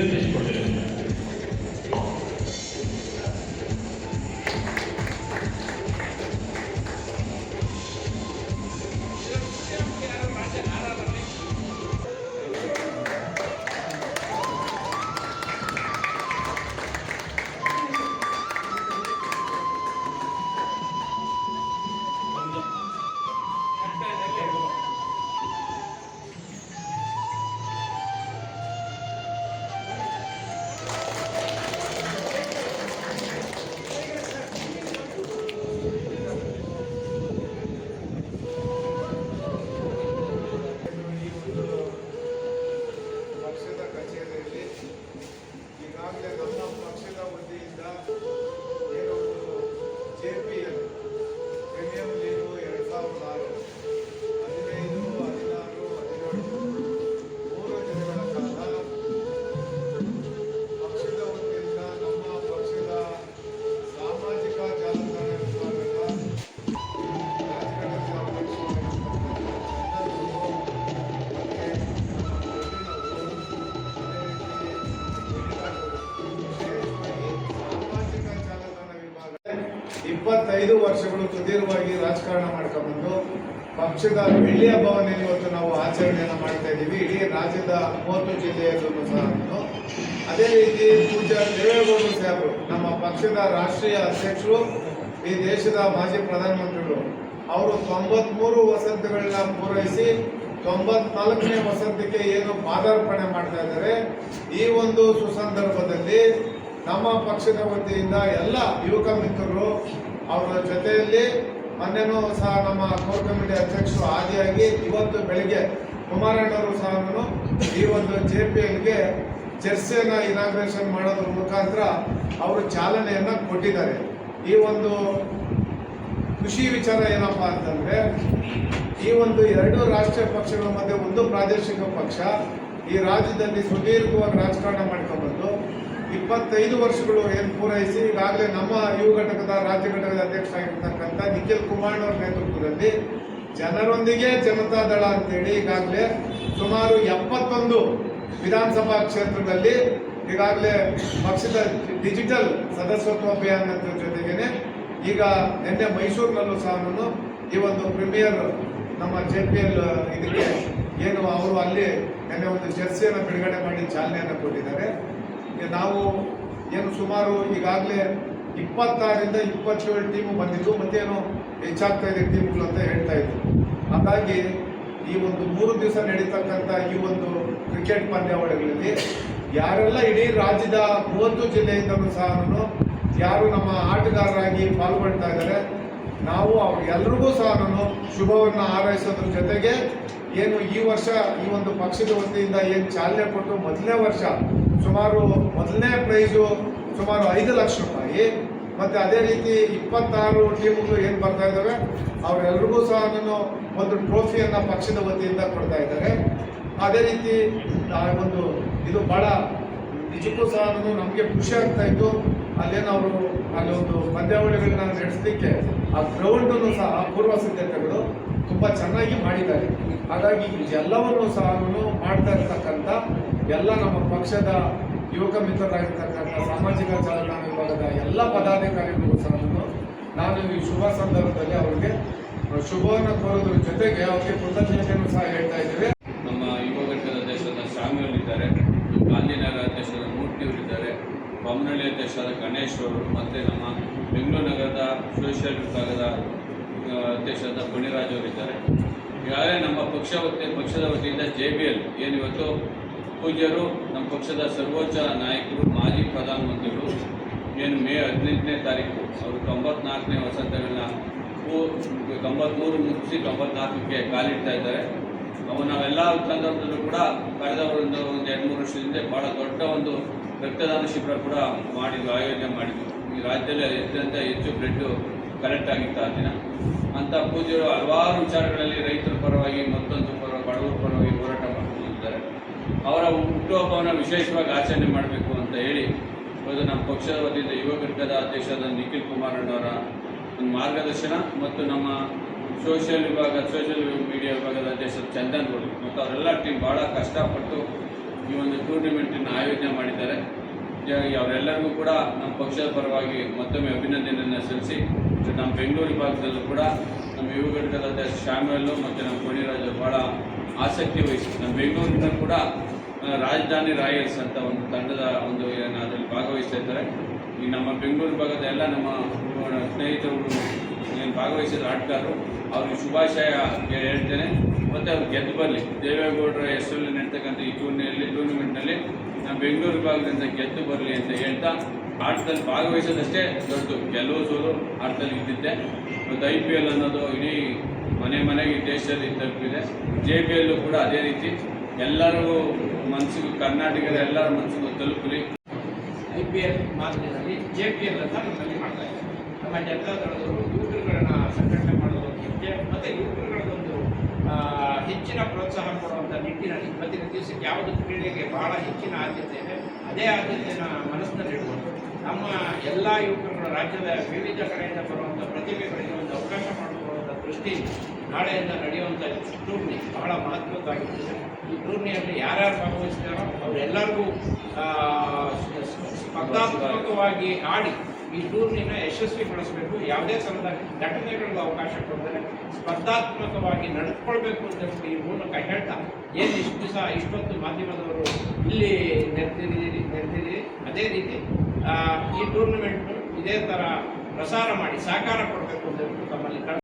ವಿನಂತಿಸಿಕೊಳ್ತೇನೆ. ಇಪ್ಪತ್ತೈದು ವರ್ಷಗಳು ಸುದೀರ್ಘವಾಗಿ ರಾಜಕಾರಣ ಮಾಡ್ಕೊಂಡ್ಬಂದು ಪಕ್ಷದ ಬೆಳ್ಳಿ ಹಬ್ಬವನ್ನು ಇವತ್ತು ನಾವು ಆಚರಣೆಯನ್ನು ಮಾಡ್ತಾ ಇದ್ದೀವಿ. ಇಡೀ ರಾಜ್ಯದ 30 ಜಿಲ್ಲೆಯಲ್ಲೂ ಸಹ. ಅದೇ ರೀತಿ ಪೂಜ್ಯ ದೇವೇಗೌಡರು ಸಾಹೇಬರು ನಮ್ಮ ಪಕ್ಷದ ರಾಷ್ಟ್ರೀಯ ಅಧ್ಯಕ್ಷರು, ಈ ದೇಶದ ಮಾಜಿ ಪ್ರಧಾನಮಂತ್ರಿಗಳು, ಅವರು 93 ವಸಂತಗಳನ್ನ ಪೂರೈಸಿ 94ನೇ ವಸಂತಕ್ಕೆ ಏನು ಪಾದಾರ್ಪಣೆ ಮಾಡ್ತಾ ಇದ್ದಾರೆ. ಈ ಒಂದು ಸುಸಂದರ್ಭದಲ್ಲಿ ನಮ್ಮ ಪಕ್ಷದ ವತಿಯಿಂದ ಎಲ್ಲ ಯುವಕ ಮಿತ್ರರು ಅವರ ಜೊತೆಯಲ್ಲಿ ಮೊನ್ನೆನೂ ಸಹ ನಮ್ಮ ಕೋರ್ ಕಮಿಟಿ ಅಧ್ಯಕ್ಷರು ಆದಿಯಾಗಿ ಇವತ್ತು ಬೆಳಿಗ್ಗೆ ಕುಮಾರಣ್ಣವರು ಸಹ ಈ ಒಂದು JPLಗೆ ಜೆರ್ಸಿಯನ್ನು ಇನಾಗ್ರೇಷನ್ ಮಾಡೋದ್ರ ಮುಖಾಂತರ ಅವರು ಚಾಲನೆಯನ್ನು ಕೊಟ್ಟಿದ್ದಾರೆ. ಈ ಒಂದು ಖುಷಿ ವಿಚಾರ ಏನಪ್ಪಾ ಅಂತಂದ್ರೆ, ಈ ಒಂದು ಎರಡು ರಾಷ್ಟ್ರೀಯ ಪಕ್ಷಗಳ ಮಧ್ಯೆ ಒಂದು ಪ್ರಾದೇಶಿಕ ಪಕ್ಷ ಈ ರಾಜ್ಯದಲ್ಲಿ ಸುದೀರ್ಘವಾಗಿ ರಾಜಕಾರಣ ಮಾಡ್ಕೊಂಡ್ಬಂದು 25 ವರ್ಷಗಳು ಏನು ಪೂರೈಸಿ ಈಗಾಗಲೇ ನಮ್ಮ ಯುವ ಘಟಕದ ರಾಜ್ಯ ಘಟಕದ ಅಧ್ಯಕ್ಷರಾಗಿರ್ತಕ್ಕಂಥ ನಿಖಿಲ್ ಕುಮಾರಣ್ಣವರ ನೇತೃತ್ವದಲ್ಲಿ ಜನರೊಂದಿಗೆ ಜನತಾ ದಳ ಅಂತೇಳಿ ಈಗಾಗಲೇ ಸುಮಾರು 71 ವಿಧಾನಸಭಾ ಕ್ಷೇತ್ರದಲ್ಲಿ ಈಗಾಗಲೇ ಪಕ್ಷದ ಡಿಜಿಟಲ್ ಸದಸ್ಯತ್ವ ಅಭಿಯಾನದ ಜೊತೆಗೇನೆ ಈಗ ನಿನ್ನೆ ಮೈಸೂರಿನಲ್ಲೂ ಸಹ ಈ ಒಂದು ಪ್ರೀಮಿಯರ್ ನಮ್ಮ JPL ಇದಕ್ಕೆ ಏನು ಅವರು ಅಲ್ಲಿ ನಿನ್ನೆ ಒಂದು ಜೆರ್ಸಿಯನ್ನು ಬಿಡುಗಡೆ ಮಾಡಿ ಚಾಲನೆಯನ್ನು ಕೊಟ್ಟಿದ್ದಾರೆ. ನಾವು ಏನು ಸುಮಾರು ಈಗಾಗಲೇ 26ರಿಂದ 27 ಟೀಮು ಬಂದಿದ್ದು, ಮತ್ತೇನು ಹೆಚ್ಚಾಗ್ತಾ ಇದೆ ಟೀಮ್ಗಳು ಅಂತ ಹೇಳ್ತಾ ಇದ್ರು. ಹಾಗಾಗಿ ಈ ಒಂದು 3 ದಿವಸ ನಡೀತಕ್ಕಂಥ ಈ ಒಂದು ಕ್ರಿಕೆಟ್ ಪಂದ್ಯಾವಳಿಗಳಲ್ಲಿ ಯಾರೆಲ್ಲ ಇಡೀ ರಾಜ್ಯದ 30 ಜಿಲ್ಲೆಯಿಂದಲೂ ಸಹ ಯಾರು ನಮ್ಮ ಆಟಗಾರರಾಗಿ ಪಾಲ್ಗೊಳ್ತಾ ಇದ್ದಾರೆ, ನಾವು ಅವ್ರಿಗೆಲ್ರಿಗೂ ಸಹ ಶುಭವನ್ನು ಹಾರೈಸೋದ್ರ ಜೊತೆಗೆ ಏನು ಈ ವರ್ಷ ಈ ಒಂದು ಪಕ್ಷದ ವತಿಯಿಂದ ಏನು ಚಾಲನೆ ಕೊಟ್ಟು ಮೊದಲನೇ ವರ್ಷ ಸುಮಾರು ಮೊದಲನೇ ಪ್ರೈಸು ಸುಮಾರು 5 ಲಕ್ಷ ರೂಪಾಯಿ, ಮತ್ತು ಅದೇ ರೀತಿ 26 ಟೀಮ್ಗಳು ಏನು ಬರ್ತಾ ಇದ್ದಾವೆ ಅವರೆಲ್ಲರಿಗೂ ಸಹ ಒಂದು ಟ್ರೋಫಿಯನ್ನು ಪಕ್ಷದ ವತಿಯಿಂದ ಕೊಡ್ತಾ ಇದ್ದಾರೆ. ಅದೇ ರೀತಿ ಒಂದು ಇದು ಭಾಳ ನಿಜಕ್ಕೂ ಸಹ ನಮಗೆ ಖುಷಿ ಆಗ್ತಾ ಇತ್ತು. ಅಲ್ಲೇನು ಅವರು ಅಲ್ಲಿ ಒಂದು ಪಂದ್ಯಾವಳಿಗಳನ್ನ ನಡೆಸಲಿಕ್ಕೆ ಆ ಗ್ರೌಂಡನ್ನು ಸಹ ಪೂರ್ವ ಸಿದ್ಧತೆಗಳು ತುಂಬ ಚೆನ್ನಾಗಿ ಮಾಡಿದ್ದಾರೆ. ಹಾಗಾಗಿ ಎಲ್ಲವನ್ನೂ ಸಹ ಮಾಡ್ತಾ ಇರ್ತಕ್ಕಂಥ ಎಲ್ಲ ನಮ್ಮ ಪಕ್ಷದ ಯುವಕ ಮಿತ್ರರಾಗಿರ್ತಕ್ಕಂಥ ಸಾಮಾಜಿಕ ಜಾಲತಾಣ ವಿಭಾಗದ ಎಲ್ಲ ಪದಾಧಿಕಾರಿಗಳಿಗೂ ಸಹ ನಾನು ಈ ಶುಭ ಸಂದರ್ಭದಲ್ಲಿ ಅವರಿಗೆ ಶುಭವನ್ನು ಕೋರೋದ್ರ ಜೊತೆಗೆ ಅವರಿಗೆ ಕೃತಜ್ಞತೆಯನ್ನು ಸಹ ಹೇಳ್ತಾ ಇದ್ದೇವೆ. ನಮ್ಮ ಯುವ ಘಟಕದ ಅಧ್ಯಕ್ಷರಾದ ಶಾಮಿಯವರು ಇದ್ದಾರೆ, ಗಾಂಧಿನಗರ ಅಧ್ಯಕ್ಷರಾದ ಮೂರ್ತಿಯವರಿದ್ದಾರೆ, ಬೊಮ್ಮನಹಳ್ಳಿ ಅಧ್ಯಕ್ಷರಾದ ಗಣೇಶ್ ಅವರು, ಮತ್ತು ನಮ್ಮ ಬೆಂಗಳೂರು ನಗರದ ಸೋಷಿಯಲ್ ವಿಭಾಗದ ಅಧ್ಯಕ್ಷರಾದ ಪುಣಿರಾಜ್ ಅವರಿದ್ದಾರೆ. ಈಗಾಗಲೇ ನಮ್ಮ ಪಕ್ಷದ ವತಿಯಿಂದ JPL ಏನಿವತ್ತು ಪೂಜ್ಯರು ನಮ್ಮ ಪಕ್ಷದ ಸರ್ವೋಚ್ಚ ನಾಯಕರು, ಮಾಜಿ ಪ್ರಧಾನಮಂತ್ರಿಗಳು ಏನು ಮೇ 18ನೇ ತಾರೀಕು ಅವರು 94ನೇ ವಸಂತಗಳನ್ನ 93 ಮುಗಿಸಿ 94ಕ್ಕೆ ಕಾಲಿಡ್ತಾ ಇದ್ದಾರೆ. ನಾವೆಲ್ಲ ಸಂದರ್ಭದಲ್ಲೂ ಕೂಡ ಕಳೆದ ಒಂದು 2-3 ವರ್ಷದಿಂದ ಭಾಳ ದೊಡ್ಡ ಒಂದು ರಕ್ತದಾನ ಶಿಬಿರ ಕೂಡ ಆಯೋಜನೆ ಮಾಡಿದ್ವಿ. ಈ ರಾಜ್ಯದಲ್ಲಿ ಅತ್ಯಂತ ಹೆಚ್ಚು ಬ್ಲಡ್ ಕಲೆಕ್ಟ್ ಆಗಿತ್ತು ಆ ದಿನ. ಅಂಥ ಪೂಜ್ಯರು ಹಲವಾರು ವಿಚಾರಗಳಲ್ಲಿ ರೈತರ ಪರವಾಗಿ, ಮತ್ತೊಂದು ಪರವಾಗಿ, ಬಡವರ ಪರವಾಗಿ ಹೋರಾಟ ಮಾಡ್ಕೊಂಡಿದ್ದಾರೆ. ಅವರ ಹುಟ್ಟುಹಬ್ಬವನ್ನು ವಿಶೇಷವಾಗಿ ಆಚರಣೆ ಮಾಡಬೇಕು ಅಂತ ಹೇಳಿ ಇವತ್ತು ನಮ್ಮ ಪಕ್ಷದ ವತಿಯಿಂದ ಯುವ ಘಟಕದ ಅಧ್ಯಕ್ಷರಾದ ನಿಖಿಲ್ ಕುಮಾರಣ್ಣವರ ಒಂದು ಮಾರ್ಗದರ್ಶನ ಮತ್ತು ನಮ್ಮ ಸೋಷಿಯಲ್ ಮೀಡಿಯಾ ವಿಭಾಗದ ಅಧ್ಯಕ್ಷರು ಚಂದನ್ ಗೌಡ ಮತ್ತು ಅವರೆಲ್ಲ ಟೀಮ್ ಭಾಳ ಕಷ್ಟಪಟ್ಟು ಈ ಒಂದು ಟೂರ್ನಿಮೆಂಟನ್ನು ಆಯೋಜನೆ ಮಾಡಿದ್ದಾರೆ. ಅವರೆಲ್ಲರಿಗೂ ಕೂಡ ನಮ್ಮ ಪಕ್ಷದ ಪರವಾಗಿ ಮತ್ತೊಮ್ಮೆ ಅಭಿನಂದನೆಯನ್ನು ಸಲ್ಲಿಸಿ, ನಮ್ಮ ಬೆಂಗಳೂರು ವಿಭಾಗದಲ್ಲೂ ಕೂಡ ನಮ್ಮ ಯುವ ಘಟಕದ ಅಧ್ಯಕ್ಷ ಶ್ಯಾಮಲ್ಲು ಮತ್ತು ನಮ್ಮ ಕೋಣಿರಾಜು ಭಾಳ ಆಸಕ್ತಿ ವಹಿಸಿ ನಮ್ಮ ಬೆಂಗಳೂರಿನ ಕೂಡ ರಾಜಧಾನಿ ರಾಯಲ್ಸ್ ಅಂತ ಒಂದು ತಂಡದ ಒಂದು ಅದರಲ್ಲಿ ಭಾಗವಹಿಸ್ತಾ ಇದ್ದಾರೆ. ಈ ನಮ್ಮ ಬೆಂಗಳೂರು ಭಾಗದ ಎಲ್ಲ ನಮ್ಮ ಸ್ನೇಹಿತರು ಏನು ಭಾಗವಹಿಸಿದ ಆಟಗಾರರು ಅವ್ರಿಗೆ ಶುಭಾಶಯ ಹೇಳ್ತೇನೆ. ಮತ್ತು ಅವ್ರು ಗೆದ್ದು ಬರಲಿ. ದೇವೇಗೌಡರ ಹೆಸರಲ್ಲಿ ನಡೀತಕ್ಕಂಥ ಈ ಟೂರ್ನಿಮೆಂಟ್ನಲ್ಲಿ ನಮ್ಮ ಬೆಂಗಳೂರು ಭಾಗದಿಂದ ಗೆದ್ದು ಬರಲಿ ಅಂತ ಹೇಳ್ತಾ, ಆಟದಲ್ಲಿ ಭಾಗವಹಿಸೋದಷ್ಟೇ ದೊಡ್ಡದು, ಗೆಲುವು ಸೋಲು ಆಟದಲ್ಲಿ ಇದ್ದಿದ್ದೆ. ಮತ್ತು IPL ಅನ್ನೋದು ಇಡೀ ಮನೆಗೆ ದೇಶದಲ್ಲಿ ತಲುಪಿದೆ. JPL ಕೂಡ ಅದೇ ರೀತಿ ಎಲ್ಲರಿಗೂ ಮನಸ್ಸಿಗೂ, ಕರ್ನಾಟಕದ ಎಲ್ಲರ ಮನಸ್ಸಿಗೂ ತಲುಪಲಿ. IPL ಮಾದರಿಯಲ್ಲಿ JPL ಅಂತ ನಮ್ಮಲ್ಲಿ ಮಾಡ್ತಾ ಇದ್ದಾರೆ. ನಮ್ಮ ಜನತಾ ದಳದವರು ಯುವಕರುಗಳನ್ನ ಸಂಘಟನೆ ಮಾಡೋದಕ್ಕೆ ಮತ್ತು ಯುವಕರುಗಳದೊಂದು ಹೆಚ್ಚಿನ ಪ್ರೋತ್ಸಾಹ ಕೊಡುವಂಥ ನಿಟ್ಟಿನಲ್ಲಿ ಇವತ್ತಿನ ದಿವಸಕ್ಕೆ ಯಾವುದು ಕ್ರೀಡೆಗೆ ಬಹಳ ಹೆಚ್ಚಿನ ಆದ್ಯತೆ ಇದೆ, ಅದೇ ಆದ್ಯತೆಯನ್ನು ಮನಸ್ಸಿನಲ್ಲಿಡುವುದು ನಮ್ಮ ಎಲ್ಲ ಯುವಕರುಗಳ ರಾಜ್ಯದ ವಿವಿಧ ಕಡೆಯಿಂದ ಬರುವಂಥ ಪ್ರತಿಭೆಗಳಿಗೆ ಒಂದು ಅವಕಾಶ ಮಾಡಿಕೊಡುವಂಥ ದೃಷ್ಟಿಯಿಂದ ನಾಳೆಯಿಂದ ನಡೆಯುವಂಥ ಟೂರ್ನಿ ಬಹಳ ಮಹತ್ವದ್ದಾಗಿರ್ತದೆ. ಈ ಟೂರ್ನಿಯಲ್ಲಿ ಯಾರ್ಯಾರು ಭಾಗವಹಿಸ್ತಾರೋ ಅವರೆಲ್ಲರಿಗೂ ಸ್ಪರ್ಧಾತ್ಮಕವಾಗಿ ಆಡಿ ಈ ಟೂರ್ನಿನ ಯಶಸ್ವಿಗೊಳಿಸಬೇಕು. ಯಾವುದೇ ಥರದ ಘಟನೆಗಳಿಗೂ ಅವಕಾಶ ಕೊಡ್ತಾರೆ, ಸ್ಪರ್ಧಾತ್ಮಕವಾಗಿ ನಡೆದುಕೊಳ್ಬೇಕು ಅಂತ ಈ ಮೂಲಕ ಹೇಳ್ತಾ, ಏನು ಇಷ್ಟು ದಿವಸ ಇಷ್ಟೊತ್ತು ಮಾಧ್ಯಮದವರು ಇಲ್ಲಿ ನೆರೆದಿದ್ದೀರಿ ಅದೇ ರೀತಿ ಈ ಟೂರ್ನಮೆಂಟು ಇದೇ ಥರ ಪ್ರಸಾರ ಮಾಡಿ ಸಹಕಾರ ಕೊಡಬೇಕು ಅಂತ ತಮ್ಮಲ್ಲಿ